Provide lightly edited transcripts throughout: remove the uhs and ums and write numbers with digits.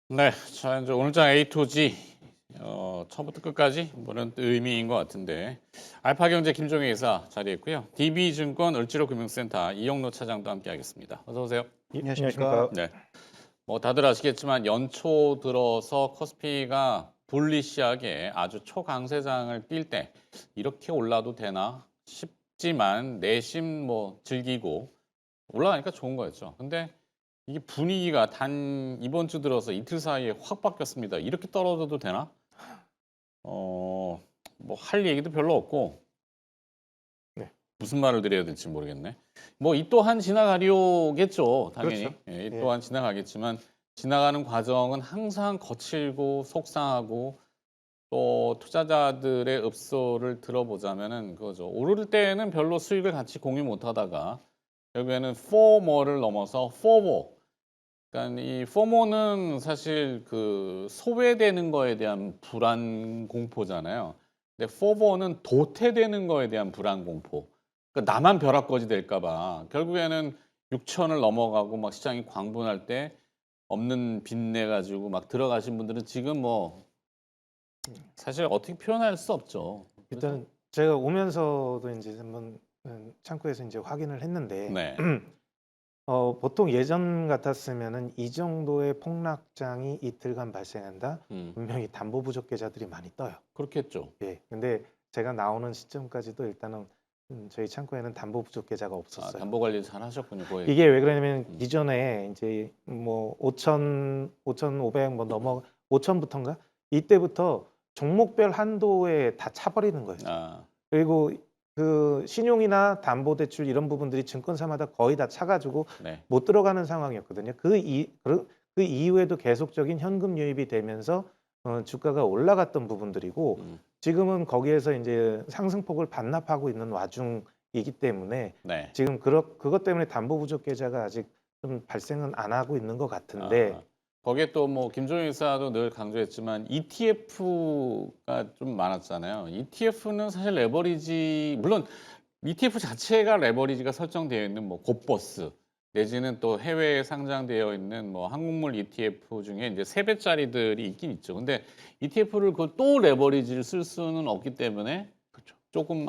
네, 자 이제 오늘장 A to G 처음부터 끝까지 보는 의미인 것 같은데 알파경제 김종희 이사 자리했고요. DB증권 을지로금융센터 이영로 차장도 함께하겠습니다. 어서 오세요. 예, 안녕하십니까. 안녕하십니까. 네, 뭐 다들 아시겠지만 연초 들어서 코스피가 불리시하게 아주 초강세장을 뛸 때 이렇게 올라도 되나 싶지만 내심 뭐 즐기고 올라가니까 좋은 거였죠. 근데 이게 분위기가 단 이번 주 들어서 이틀 사이에 확 바뀌었습니다. 이렇게 떨어져도 되나? 뭐 할 얘기도 별로 없고 네. 무슨 말을 드려야 될지 모르겠네. 뭐 이 또한 지나가려겠죠, 당연히. 그렇죠. 예, 이 예. 또한 지나가겠지만 지나가는 과정은 항상 거칠고 속상하고 또 투자자들의 읍소를 들어보자면은 그거죠. 오를 때는 별로 수익을 같이 공유 못하다가 결국에는 FOMO를 넘어서 FOMO. 그러니까 이 FOMO는 사실 그 소외되는 거에 대한 불안 공포잖아요. 근데 FOMO는 도태되는 거에 대한 불안 공포. 그러니까 나만 벼락거지 될까 봐. 결국에는 6천을 넘어가고 막 시장이 광분할 때 없는 빚내 가지고 막 들어가신 분들은 지금 뭐 사실 어떻게 표현할 수 없죠. 그죠? 일단 제가 오면서도 인제 한번 창구에서 인제 확인을 했는데 네. 보통 예전 같았으면은 이 정도의 폭락장이 이틀간 발생한다? 분명히 담보 부족 계좌들이 많이 떠요. 그렇겠죠. 예. 근데 제가 나오는 시점까지도 일단은 저희 창구에는 담보 부족 계좌가 아, 없었어요. 담보 관리 잘 하셨군요. 거의. 이게 왜 그러냐면 기존에 인제 뭐 5,000, 5,500 뭐 넘어 5,000 부터인가? 이때부터 종목별 한도에 다 차 버리는 거예요. 아, 그리고 그 신용이나 담보대출 이런 부분들이 증권사마다 거의 다 차 가지고 네. 못 들어가는 상황이었거든요. 그 이후에도 계속적인 현금 유입이 되면서 주가가 올라갔던 부분들이고 음, 지금은 거기에서 인제 상승폭을 반납하고 있는 와중이기 때문에 네. 지금 그것 때문에 담보 부족 계좌가 아직 좀 발생은 안 하고 있는 것 같은데 아, 거기에 또 뭐 김종인 의사도 늘 강조했지만 ETF가 좀 많았잖아요. ETF는 사실 레버리지 물론 ETF 자체가 레버리지가 설정되어 있는 뭐 곧버스 내지는 또 해외에 상장되어 있는 뭐 항공물 ETF 중에 이제 3배짜리들이 있긴 있죠. 근데 ETF를 그 또 레버리지를 쓸 수는 없기 때문에 그쵸. 조금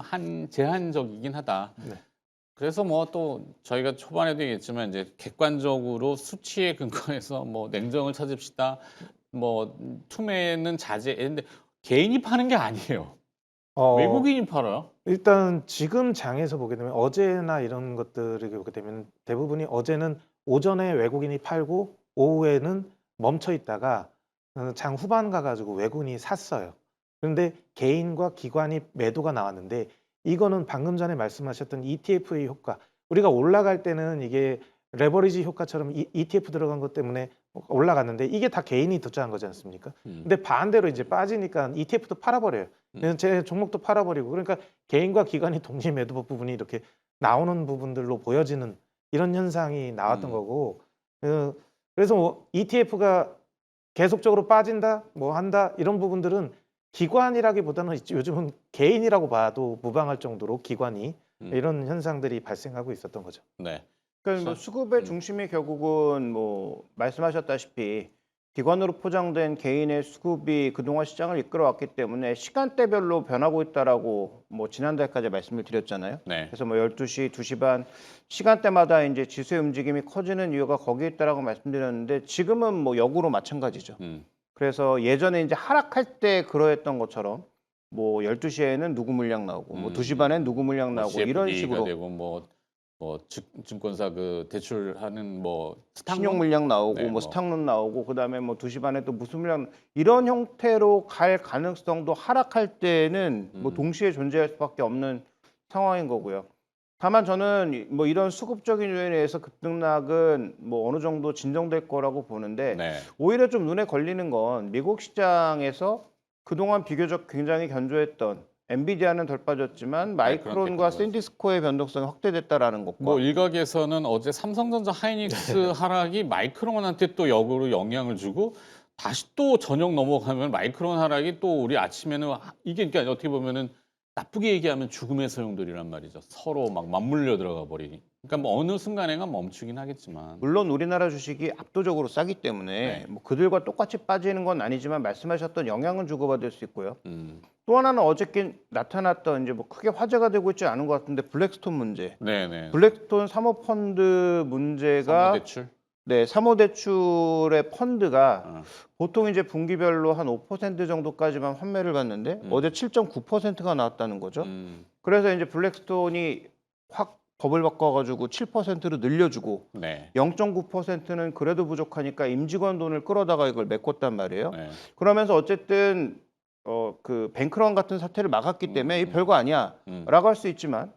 제한적이긴 하다. 네. 그래서 뭐 또 저희가 초반에도 얘기했지만 이제 객관적으로 수치에 근거해서 뭐 냉정을 찾읍시다. 뭐 투매는 자제. 근데 개인이 파는 게 아니에요. 어 외국인이 팔아요. 일단 지금 장에서 보게 되면 어제나 이런 것들을 보게 되면 대부분이 어제는 오전에 외국인이 팔고 오후에는 멈춰 있다가 장 후반 가 가지고 외국인이 샀어요. 그런데 개인과 기관이 매도가 나왔는데 이거는 방금 전에 말씀하셨던 ETF의 효과. 우리가 올라갈 때는 이게 레버리지 효과처럼 ETF 들어간 것 때문에 올라갔는데 이게 다 개인이 투자한 거지 않습니까? 음. 근데 반대로 이제 빠지니까 ETF도 팔아 버려요. 제 종목도 팔아 버리고 그러니까 개인과 기관이 동시 매도 부분이 이렇게 나오는 부분들로 보여지는 이런 현상이 나왔던 거고 그래서 뭐 ETF가 계속적으로 빠진다 뭐 한다 이런 부분들은 기관이라기보다는 요즘은 개인이라고 봐도 무방할 정도로 기관이 이런 현상들이 발생하고 있었던 거죠. 네. 그러니까 뭐 자, 수급의 중심이 결국은 뭐 말씀하셨다시피 기관으로 포장된 개인의 수급이 그동안 시장을 이끌어왔기 때문에 시간대별로 변하고 있다라고 뭐 지난달까지 말씀을 드렸잖아요. 네. 그래서 뭐 12시, 2시 반 시간대마다 이제 지수의 움직임이 커지는 이유가 거기에 있다라고 말씀드렸는데 지금은 뭐 역으로 마찬가지죠. 그래서 예전에 이제 하락할 때 그러했던 것처럼 뭐 12시에는 누구 물량 나오고 뭐 2시 반엔 누구 물량 뭐 나오고 이런 CFD가 식으로 되고 뭐 증권사 그 대출하는 뭐 신용 스탁론? 물량 나오고 네, 뭐 뭐 스탁론 나오고 그다음에 뭐 2시 반에 또 무슨 물량 이런 형태로 갈 가능성도 하락할 때는 뭐 동시에 존재할 수밖에 없는 상황인 거고요. 다만 저는 뭐 이런 수급적인 요인에 의해서 급등락은 뭐 어느 정도 진정될 거라고 보는데 네. 오히려 좀 눈에 걸리는 건 미국 시장에서 그동안 비교적 굉장히 견조했던 엔비디아는 덜 빠졌지만 마이크론 마이크론과 테크놀로지. 샌디스코의 변동성이 확대됐다라는 것과 뭐 일각에서는 어제 삼성전자 하이닉스 하락이 마이크론한테 또 역으로 영향을 주고 다시 또 저녁 넘어가면 마이크론 하락이 또 우리 아침에는 이게 그러니까 어떻게 보면은 나쁘게 얘기하면 죽음의 소용돌이란 말이죠. 서로 막 맞물려 들어가 버리는 그러니까 뭐 어느 순간에는 멈추긴 하겠지만. 물론 우리나라 주식이 압도적으로 싸기 때문에 네. 뭐 그들과 똑같이 빠지는 건 아니지만 말씀하셨던 영향은 주고받을 수 있고요. 음. 또 하나는 어저께 나타났던 이제 뭐 크게 화제가 되고 있지 않은 것 같은데 블랙스톤 문제. 네네. 블랙스톤 사모펀드 문제가 대출. 네, 사모대출의 펀드가 어. 보통 이제 분기별로 한 5% 정도까지만 환매를 받는데 어제 7.9%가 나왔다는 거죠. 음. 그래서 이제 블랙스톤이 확 법을 바꿔가지고 7%로 늘려주고 네. 0.9%는 그래도 부족하니까 임직원 돈을 끌어다가 이걸 메꿨단 말이에요. 네. 그러면서 어쨌든 그 뱅크런 같은 사태를 막았기 때문에 이 별거 아니야라고 할 수 있지만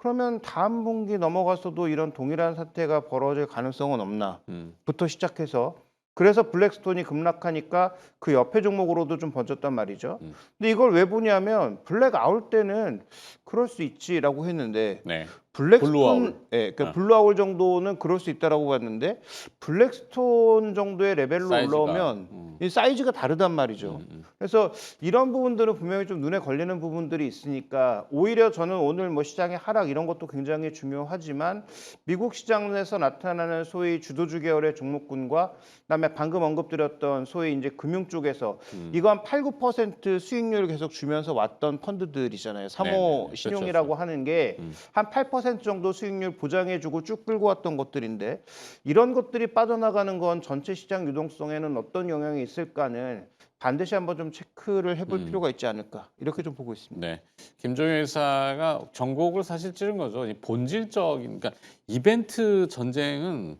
그러면 다음 분기 넘어가서도 이런 동일한 사태가 벌어질 가능성은 없나? 부터 시작해서 그래서 블랙스톤이 급락하니까 그 옆에 종목으로도 좀 번졌단 말이죠. 근데 이걸 왜 보냐면 블랙아웃 때는 그럴 수 있지라고 했는데 네. 블랙스톤, 블루아울. 예, 그러니까 블루아울 정도는 그럴 수 있다라고 봤는데 블랙스톤 정도의 레벨로 사이즈가, 올라오면 이 사이즈가 다르단 말이죠. 그래서 이런 부분들은 분명히 좀 눈에 걸리는 부분들이 있으니까 오히려 저는 오늘 뭐 시장의 하락 이런 것도 굉장히 중요하지만 미국 시장에서 나타나는 소위 주도주 계열의 종목군과 그다음에 방금 언급드렸던 소위 이제 금융 쪽에서 이거 한 8, 9% 수익률을 계속 주면서 왔던 펀드들이잖아요. 사모 네네. 신용이라고 그렇죠. 하는 게 한 8% 정도 수익률 보장해주고 쭉 끌고 왔던 것들인데 이런 것들이 빠져나가는 건 전체 시장 유동성에는 어떤 영향이 있을까는 반드시 한번 좀 체크를 해볼 필요가 있지 않을까 이렇게 좀 보고 있습니다. 네. 김종현 회사가 전곡을 사실 찌른 거죠. 이 본질적인, 그러니까 이벤트 전쟁은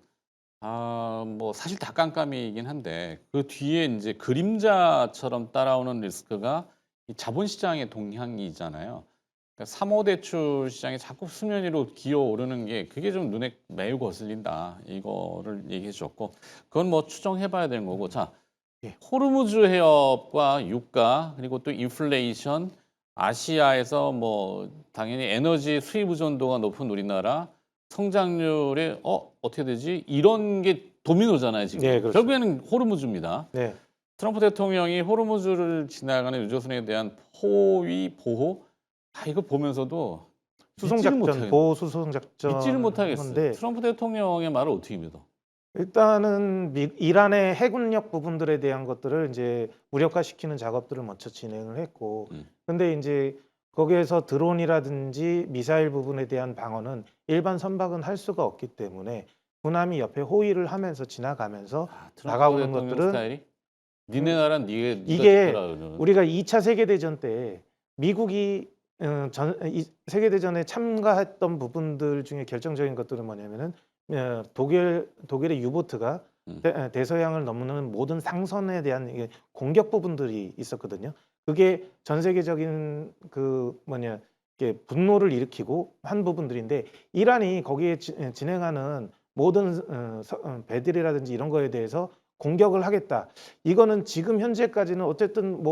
뭐 사실 다 깜깜이긴 한데 그 뒤에 이제 그림자처럼 따라오는 리스크가 이 자본시장의 동향이잖아요. 그러니까 사모대출 시장이 자꾸 수면 위로 기어오르는 게 그게 좀 눈에 매우 거슬린다. 이거를 얘기해 주셨고 그건 뭐 추정해봐야 되는 거고. 자, 예. 호르무즈 해협과 유가 그리고 또 인플레이션, 아시아에서 뭐 당연히 에너지 수입 의존도가 높은 우리나라 성장률이 어떻게 되지? 이런 게 도미노잖아요, 지금. 네, 그렇죠. 결국에는 호르무즈입니다. 네. 트럼프 대통령이 호르무즈를 지나가는 유조선에 대한 포위 보호, 이거 보면서도 수송 믿지를 작전, 못하겠- 보호 수송 작전 믿지를 못하겠어요. 건데 트럼프 대통령의 말을 어떻게 믿어? 일단은 이란의 해군력 부분들에 대한 것들을 이제 무력화시키는 작업들을 먼저 진행을 했고, 근데 이제 거기에서 드론이라든지 미사일 부분에 대한 방어는 일반 선박은 할 수가 없기 때문에 군함이 옆에 호위를 하면서 지나가면서 트럼프 다가오는 대통령 것들은 스타일이 니네 나라 네가 이게 지켜라 그러는. 우리가 2차 세계대전 때 미국이 세계대전에 참가했던 부분들 중에 결정적인 것들은 뭐냐면은 독일의 유보트가 대서양을 넘는 모든 상선에 대한 이게 공격 부분들이 있었거든요. 그게 전 세계적인 이게 분노를 일으키고 한 부분들인데 이란이 거기에 진행하는 모든 배들이라든지 이런 거에 대해서 공격을 하겠다. 이거는 지금 현재까지는 어쨌든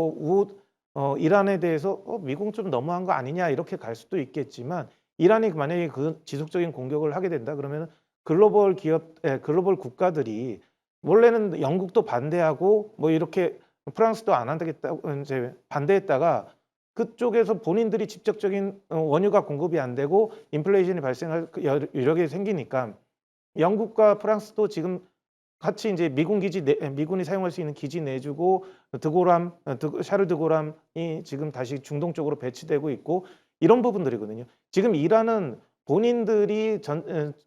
이란에 대해서 미국 좀 너무한 거 아니냐 이렇게 갈 수도 있겠지만 이란이 만약에 그 지속적인 공격을 하게 된다 그러면 글로벌 글로벌 국가들이 원래는 영국도 반대하고 뭐 이렇게 프랑스도 안 한다겠다고 이제 반대했다가 그쪽에서 본인들이 직접적인 원유가 공급이 안 되고 인플레이션이 발생할 여러 개 생기니까 영국과 프랑스도 지금 같이 이제 미군이 사용할 수 있는 기지 내주고 샤를 드고람이 지금 다시 중동 쪽으로 배치되고 있고 이런 부분들이거든요. 지금 이란은 본인들이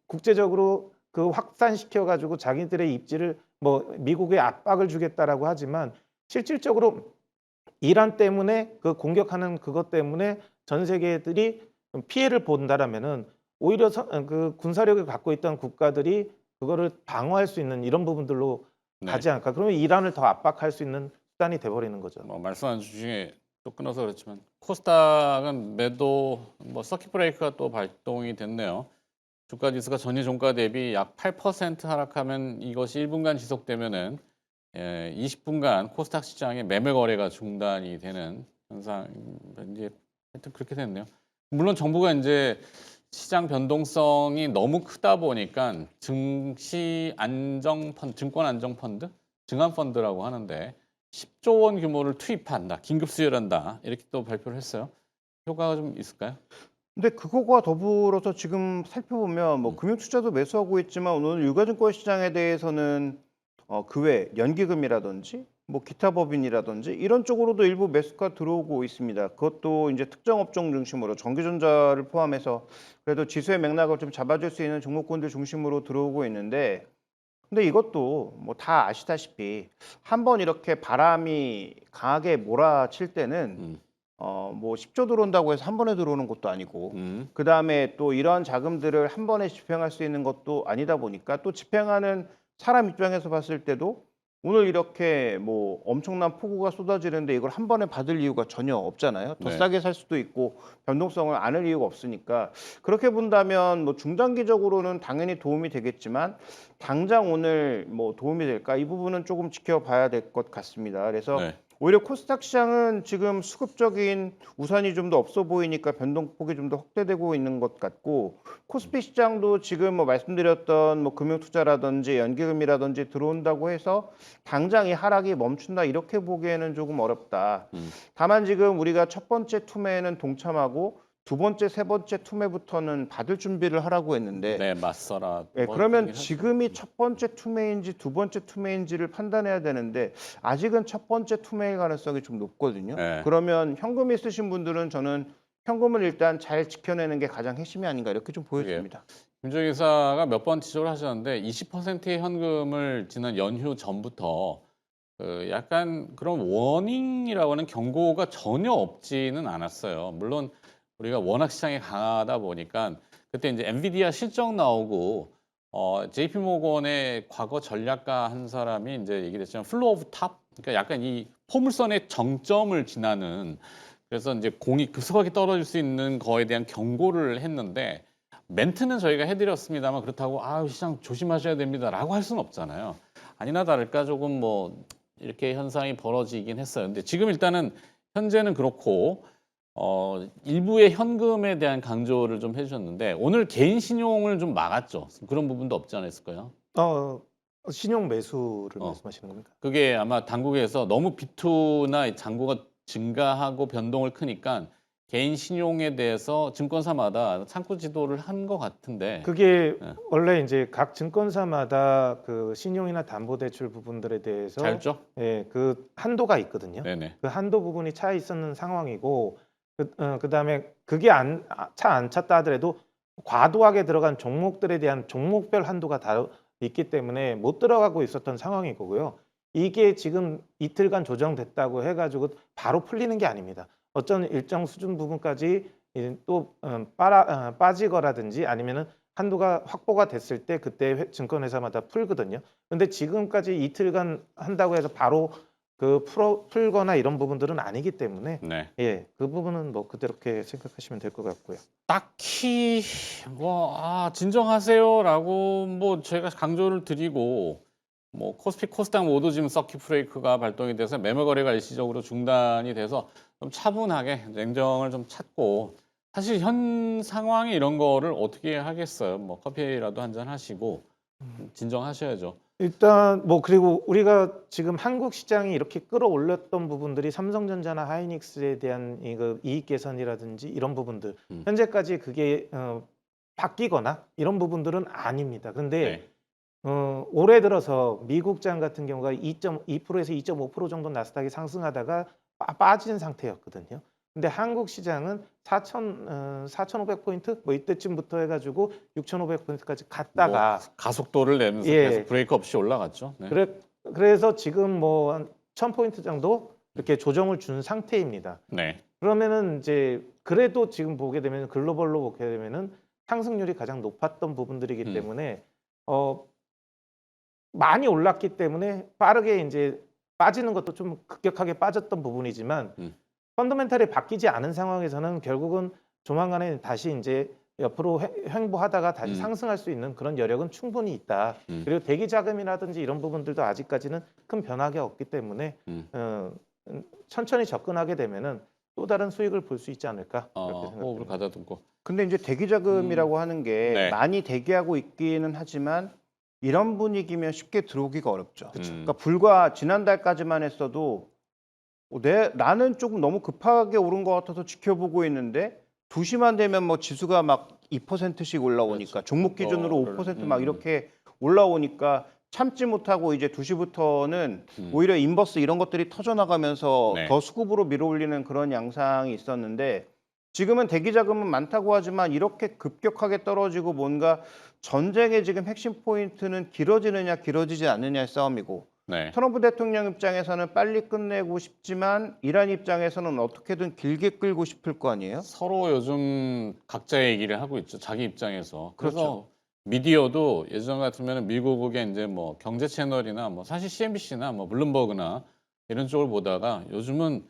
국제적으로 그 확산시켜 가지고 자기들의 입지를 미국에 압박을 주겠다라고 하지만 실질적으로 이란 때문에 그 공격하는 그것 때문에 전 세계들이 피해를 본다라면은 오히려 그 군사력을 갖고 있던 국가들이 그거를 방어할 수 있는 이런 부분들로 네. 가지 않을까. 그러면 이란을 더 압박할 수 있는 수단이 돼버리는 거죠. 뭐 말씀하신 중에 또 끊어서 그렇지만 코스닥은 매도 서킷 브레이크가 또 발동이 됐네요. 주가 지수가 전일 종가 대비 약 8% 하락하면 이것이 1분간 지속되면은 20분간 코스닥 시장의 매매 거래가 중단이 되는 현상, 이제 하여튼 그렇게 됐네요. 물론 정부가 이제 시장 변동성이 너무 크다 보니까 증권 안정 펀드, 증안 펀드라고 하는데 10조 원 규모를 투입한다, 긴급 수혈한다 이렇게 또 발표를 했어요. 효과가 좀 있을까요? 근데 그거와 더불어서 지금 살펴보면 뭐 금융투자도 매수하고 있지만 오늘 유가증권 시장에 대해서는 그 외 연기금이라든지 뭐 기타 법인이라든지 이런 쪽으로도 일부 매수가 들어오고 있습니다. 그것도 이제 특정 업종 중심으로 전기전자를 포함해서 그래도 지수의 맥락을 좀 잡아줄 수 있는 종목군들 중심으로 들어오고 있는데 근데 이것도 뭐 다 아시다시피 한번 이렇게 바람이 강하게 몰아칠 때는 음. 뭐 10조 들어온다고 해서 한 번에 들어오는 것도 아니고 음. 그다음에 또 이런 자금들을 한 번에 집행할 수 있는 것도 아니다 보니까 또 집행하는 사람 입장에서 봤을 때도 오늘 이렇게 뭐 엄청난 폭우가 쏟아지는데 이걸 한 번에 받을 이유가 전혀 없잖아요. 더 네. 싸게 살 수도 있고 변동성을 안을 이유가 없으니까 그렇게 본다면 뭐 중장기적으로는 당연히 도움이 되겠지만 당장 오늘 뭐 도움이 될까 이 부분은 조금 지켜봐야 될 것 같습니다. 그래서 네. 오히려 코스닥 시장은 지금 수급적인 우산이 좀 더 없어 보이니까 변동폭이 좀 더 확대되고 있는 것 같고 코스피 시장도 지금 뭐 말씀드렸던 뭐 금융투자라든지 연기금이라든지 들어온다고 해서 당장 이 하락이 멈춘다 이렇게 보기에는 조금 어렵다. 다만 지금 우리가 첫 번째 투매에는 동참하고 두 번째, 세 번째 투매부터는 받을 준비를 하라고 했는데 네, 맞서라. 예, 뭐 그러면 얘기를 하죠. 지금이 첫 번째 투매인지 두 번째 투매인지를 판단해야 되는데 아직은 첫 번째 투매일 가능성이 좀 높거든요. 네. 그러면 현금 있으신 분들은 저는 현금을 일단 잘 지켜내는 게 가장 핵심이 아닌가 이렇게 좀 보여집니다. 김종희 기사가 몇 번 지적을 하셨는데 20%의 현금을 지난 연휴 전부터 약간 그런 워닝이라고 하는 경고가 전혀 없지는 않았어요. 물론 우리가 워낙 시장이 강하다 보니까 그때 이제 엔비디아 실적 나오고 JP 모건의 과거 전략가 한 사람이 이제 얘기를 했지만 플로우 오브 탑 그러니까 약간 이 포물선의 정점을 지나는 그래서 이제 공이 급속하게 떨어질 수 있는 거에 대한 경고를 했는데 멘트는 저희가 해드렸습니다만 그렇다고 아 시장 조심하셔야 됩니다라고 할 수는 없잖아요. 아니나 다를까 조금 뭐 이렇게 현상이 벌어지긴 했어요. 근데 지금 일단은 현재는 그렇고 일부의 현금에 대한 강조를 좀 해주셨는데 오늘 개인 신용을 좀 막았죠. 그런 부분도 없지 않았을까요? 신용 매수를 어. 말씀하시는 겁니까? 그게 아마 당국에서 너무 비투나 잔고가 증가하고 변동을 크니까 개인 신용에 대해서 증권사마다 창구 지도를 한 것 같은데 그게 네. 원래 이제 각 증권사마다 그 신용이나 담보대출 부분들에 대해서 잘죠? 예, 그 한도가 있거든요. 네네. 그 한도 부분이 차 있었는 상황이고 그다음에 그게 안 찼다 하더라도 과도하게 들어간 종목들에 대한 종목별 한도가 다 있기 때문에 못 들어가고 있었던 상황이고요. 이게 지금 이틀간 조정됐다고 해가지고 바로 풀리는 게 아닙니다. 어떤 일정 수준 부분까지 또 빠지거라든지 아니면은 한도가 확보가 됐을 때 그때 증권회사마다 풀거든요. 근데 지금까지 이틀간 한다고 해서 바로 풀거나 이런 부분들은 아니기 때문에 네. 예, 그 부분은 뭐 그렇게 생각하시면 될 것 같고요. 딱히 뭐 진정하세요라고 뭐 제가 강조를 드리고 뭐 코스피 코스닥 모두 지금 서킷 브레이크가 발동이 돼서 매매 거래가 일시적으로 중단이 돼서 좀 차분하게 냉정을 좀 찾고 사실 현 상황에 이런 거를 어떻게 하겠어요. 뭐 커피라도 한잔 하시고 진정하셔야죠. 일단 뭐 그리고 우리가 지금 한국 시장이 이렇게 끌어올렸던 부분들이 삼성전자나 하이닉스에 대한 이거 이익 개선이라든지 이런 부분들 현재까지 그게 바뀌거나 이런 부분들은 아닙니다. 그런데 네. 올해 들어서 미국장 같은 경우가 2.2%에서 2.5% 정도 나스닥이 상승하다가 빠진 상태였거든요. 근데 한국 시장은 4,500포인트 뭐 이때쯤부터 해가지고 6,500포인트까지 갔다가 뭐 가속도를 내면서 예. 계속 브레이크 없이 올라갔죠. 네. 그래서 지금 뭐 한 1,000포인트 정도 이렇게 조정을 준 상태입니다. 네. 그러면은 이제 그래도 지금 보게 되면 글로벌로 보게 되면은 상승률이 가장 높았던 부분들이기 때문에 많이 올랐기 때문에 빠르게 이제 빠지는 것도 좀 급격하게 빠졌던 부분이지만 펀더멘탈이 바뀌지 않은 상황에서는 결국은 조만간에 다시 이제 옆으로 횡보하다가 다시 상승할 수 있는 그런 여력은 충분히 있다. 그리고 대기 자금이라든지 이런 부분들도 아직까지는 큰 변화가 없기 때문에 천천히 접근하게 되면은 또 다른 수익을 볼 수 있지 않을까 그렇게 호흡을 생각합니다. 가다듬고. 근데 이제 대기자금이라고 하는 게 네. 많이 대기하고 있기는 하지만 이런 분위기면 쉽게 들어오기가 어렵죠. 그쵸. 그러니까 불과 지난달까지만 했어도 나는 조금 너무 급하게 오른 것 같아서 지켜보고 있는데 2시만 되면 뭐 지수가 막 2%씩 올라오니까 그렇죠. 종목 기준으로 그거를, 5% 막 이렇게 올라오니까 참지 못하고 이제 2시부터는 오히려 인버스 이런 것들이 터져나가면서 네. 더 수급으로 밀어올리는 그런 양상이 있었는데 지금은 대기 자금은 많다고 하지만 이렇게 급격하게 떨어지고 뭔가 전쟁의 지금 핵심 포인트는 길어지느냐 길어지지 않느냐의 싸움이고 네. 트럼프 대통령 입장에서는 빨리 끝내고 싶지만 이란 입장에서는 어떻게든 길게 끌고 싶을 거 아니에요? 서로 요즘 각자 얘기를 하고 있죠. 자기 입장에서. 그래서 그렇죠. 미디어도 예전 같으면 미국의 이제 뭐 경제 채널이나 뭐 사실 CNBC나 뭐 블룸버그나 이런 쪽을 보다가 요즘은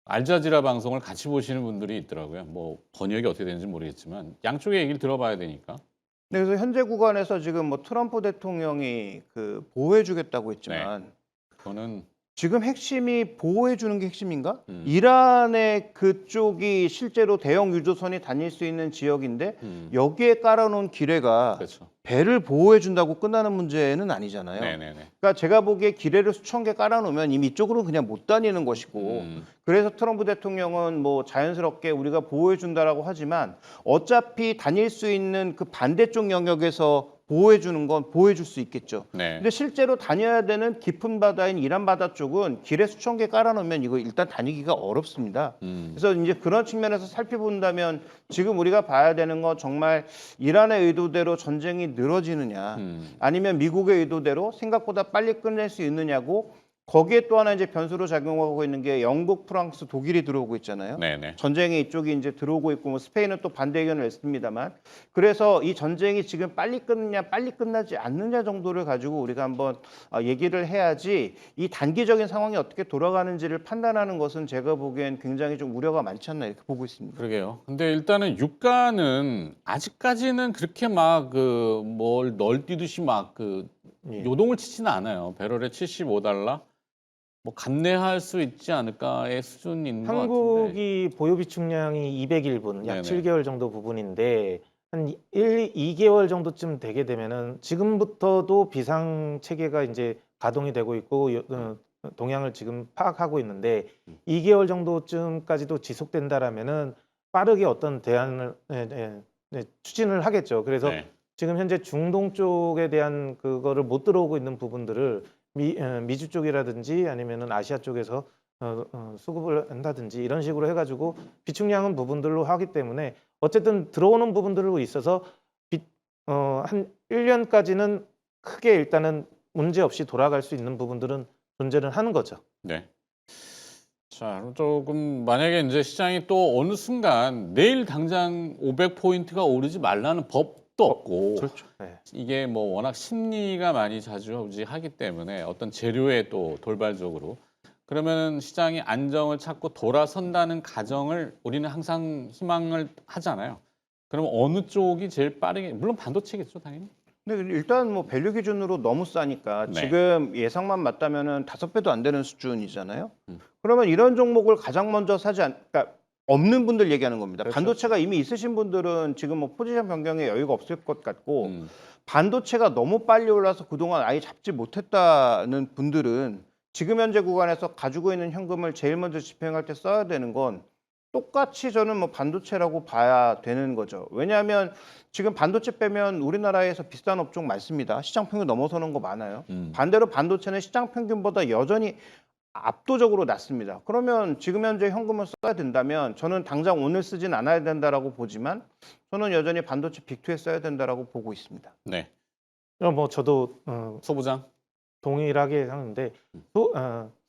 알자지라 방송을 같이 보시는 분들이 있더라고요. 뭐 번역이 어떻게 되는지 모르겠지만 양쪽의 얘기를 들어봐야 되니까. 네, 그래서 현재 구간에서 지금 뭐 트럼프 대통령이 그 보호해주겠다고 했지만 그거는 지금 핵심이 보호해주는 게 핵심인가? 음. 이란의 그쪽이 실제로 대형 유조선이 다닐 수 있는 지역인데 여기에 깔아놓은 기뢰가 그렇죠. 배를 보호해준다고 끝나는 문제는 아니잖아요. 네네네. 그러니까 제가 보기에 기뢰를 수천 개 깔아놓으면 이미 이쪽으로는 그냥 못 다니는 것이고 그래서 트럼프 대통령은 뭐 자연스럽게 우리가 보호해준다라고 하지만 어차피 다닐 수 있는 그 반대쪽 영역에서 보호해주는 건 보호해줄 수 있겠죠. 네. 근데 실제로 다녀야 되는 깊은 바다인 이란 바다 쪽은 기뢰 수천 개 깔아놓으면 이거 일단 다니기가 어렵습니다. 그래서 이제 그런 측면에서 살펴본다면 지금 우리가 봐야 되는 건 정말 이란의 의도대로 전쟁이 늘어지느냐 아니면 미국의 의도대로 생각보다 빨리 끝낼 수 있느냐고 거기에 또 하나 이제 변수로 작용하고 있는 게 영국, 프랑스, 독일이 들어오고 있잖아요. 네네. 전쟁에 이쪽이 이제 들어오고 있고 뭐 스페인은 또 반대 의견을 냈습니다만 그래서 이 전쟁이 지금 빨리 끝느냐 빨리 끝나지 않느냐 정도를 가지고 우리가 한번 얘기를 해야지 이 단기적인 상황이 어떻게 돌아가는지를 판단하는 것은 제가 보기엔 굉장히 좀 우려가 많지 않나 이렇게 보고 있습니다. 그러게요. 근데 일단은 유가는 아직까지는 그렇게 막 그 뭘 널뛰듯이 막 그 예. 요동을 치지는 않아요. 배럴에 $75 뭐 감내할 수 있지 않을까의 수준인 것 같은데. 한국이 보유 비축량이 201분, 약 네네. 7개월 정도 부분인데 한 2개월 정도쯤 되게 되면은 지금부터도 비상 체계가 이제 가동이 되고 있고 동향을 지금 파악하고 있는데 2개월 정도쯤까지도 지속된다라면은 빠르게 어떤 대안을 추진을 하겠죠. 그래서 네. 지금 현재 중동 쪽에 대한 그거를 못 들어오고 있는 부분들을 미주 쪽이라든지 아니면은 아시아 쪽에서 수급을 한다든지 이런 식으로 해가지고 비축량은 부분들로 하기 때문에 어쨌든 들어오는 부분들로 있어서 한 1년까지는 크게 일단은 문제 없이 돌아갈 수 있는 부분들은 존재를 하는 거죠. 네. 자, 그럼 조금 만약에 이제 시장이 또 어느 순간 내일 당장 500포인트가 오르지 말라는 법도 없고 그렇죠. 네. 이게 뭐 워낙 심리가 많이 좌지우지하기 때문에 어떤 재료에 또 돌발적으로 그러면 시장이 안정을 찾고 돌아선다는 가정을 우리는 항상 희망을 하잖아요. 그러면 어느 쪽이 제일 빠르게 물론 반도체겠죠, 당연히. 근데 일단 뭐 밸류 기준으로 너무 싸니까 네. 지금 예상만 맞다면은 5배도 안 되는 수준이잖아요. 그러면 이런 종목을 가장 먼저 그러니까 없는 분들 얘기하는 겁니다. 그렇죠. 반도체가 이미 있으신 분들은 지금 뭐 포지션 변경에 여유가 없을 것 같고 반도체가 너무 빨리 올라서 그동안 아예 잡지 못했다는 분들은 지금 현재 구간에서 가지고 있는 현금을 제일 먼저 집행할 때 써야 되는 건 똑같이 저는 뭐 반도체라고 봐야 되는 거죠. 왜냐하면 지금 반도체 빼면 우리나라에서 비싼 업종 많습니다. 시장 평균 넘어서는 거 많아요. 반대로 반도체는 시장 평균보다 여전히 압도적으로 낮습니다. 그러면 지금 현재 현금을 써야 된다면 저는 당장 오늘 쓰진 않아야 된다라고 보지만 저는 여전히 반도체 빅2에 써야 된다라고 보고 있습니다. 네. 뭐 저도 소부장. 동일하게 하는데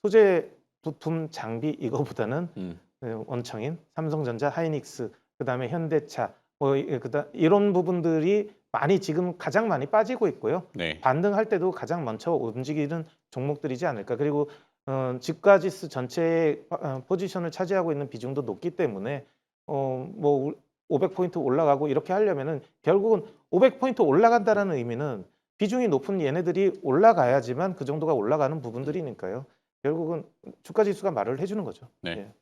소재 부품 장비 이거보다는 원청인 삼성전자, 하이닉스, 그다음에 현대차 이런 부분들이 많이 지금 가장 많이 빠지고 있고요. 네. 반등할 때도 가장 먼저 움직이는 종목들이지 않을까. 그리고 주가지수 전체의 포지션을 차지하고 있는 비중도 높기 때문에 뭐 500포인트 올라가고 이렇게 하려면은 결국은 500포인트 올라간다라는 의미는 비중이 높은 얘네들이 올라가야지만 그 정도가 올라가는 부분들이니까요. 결국은 주가지수가 말을 해주는 거죠. 네. 예.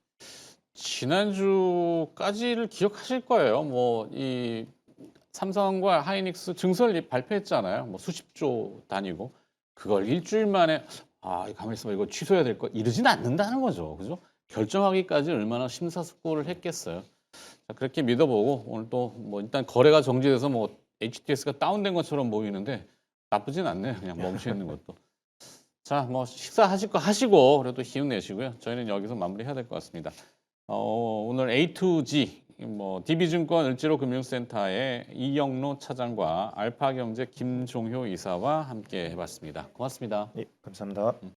지난주까지를 기억하실 거예요. 뭐 이 삼성과 하이닉스 증설 발표했잖아요. 뭐 수십조 단위고 그걸 일주일 만에 가만히 있어봐 이거 취소해야 될 거 이러진 않는다는 거죠. 그죠? 결정하기까지 얼마나 심사숙고를 했겠어요. 자, 그렇게 믿어보고 오늘 또 뭐 일단 거래가 정지돼서 뭐 HTS가 다운된 것처럼 보이는데 나쁘진 않네요. 그냥 멈춰 있는 것도. 자, 뭐 식사하실 거 하시고 그래도 기운 내시고요. 저희는 여기서 마무리해야 될 것 같습니다. 오늘 A2G 뭐 DB증권 을지로금융센터의 이영로 차장과 알파경제 김종효 이사와 함께 해봤습니다. 고맙습니다. 예, 감사합니다.